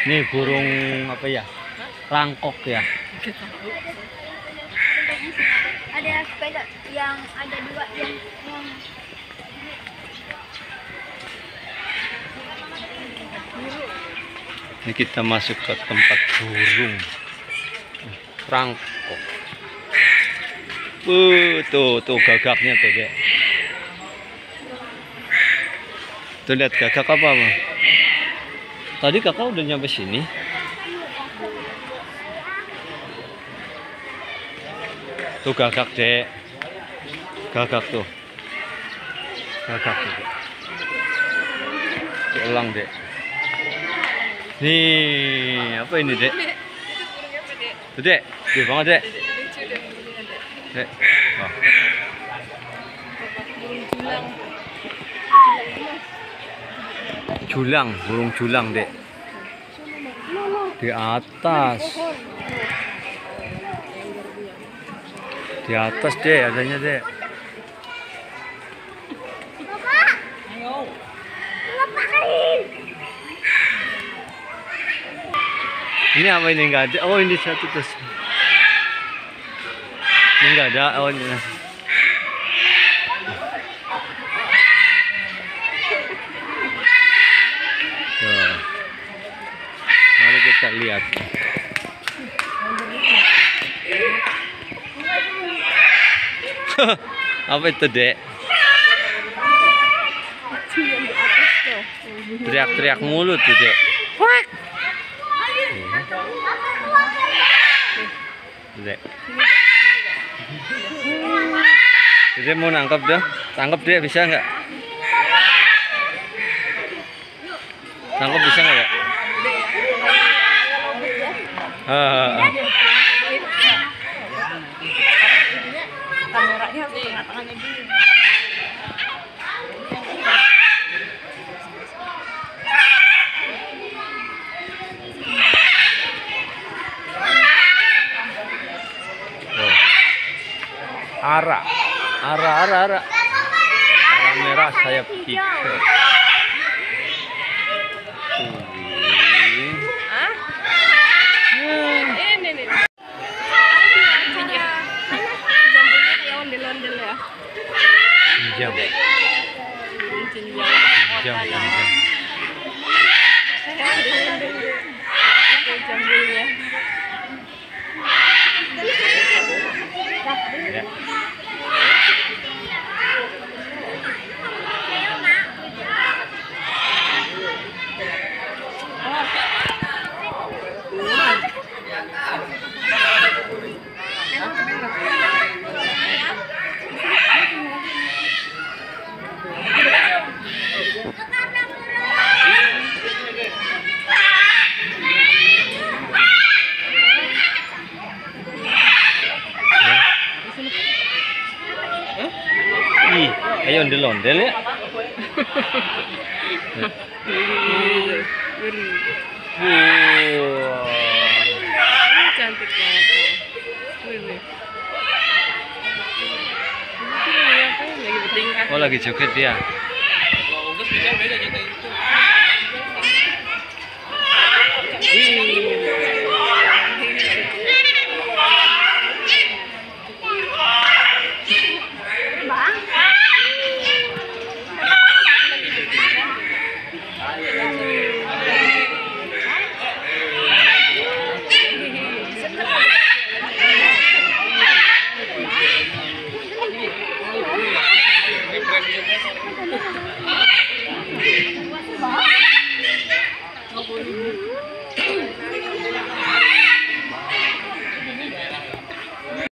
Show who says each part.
Speaker 1: Nih burung apa ya? Rangkok ya.
Speaker 2: Ada sepeda yang ada dua yang
Speaker 1: Ini kita masuk ke tempat burung rangkok. Tuh gagaknya tuh dek. Tuh lihat gagak apa bang? Tadi kakak udah nyampe sini. Tuh gagak dek. Gagak tuh. Gagak tuh dek. Elang dek. Nih, apa ini dek? Tuh dek, gede banget dek. Dek, oh. Julang, burung julang dek. Di atas. Di atas dek, adanya dek. Ini apa ini enggak ada? Oh ini satu terus. Ini enggak ada. Oh ini. Tuh. Mari kita lihat. Apa itu dek? Teriak-teriak mulut tuh dek. Dek. Jadi mau nangkap dong, tangkap dia bisa nggak? Tangkap bisa nggak ya?
Speaker 2: kameranya harus tengah-tengahnya gini.
Speaker 1: Ara merah sayap hijau.
Speaker 2: Ini. Jambulnya kayak ondel-ondel ya.
Speaker 1: Jam.
Speaker 2: Jambulnya.
Speaker 1: Ya. Ayo ondel-ondel ya.
Speaker 2: Cantik banget. Lagi bertingkah.
Speaker 1: Oh lagi joget dia.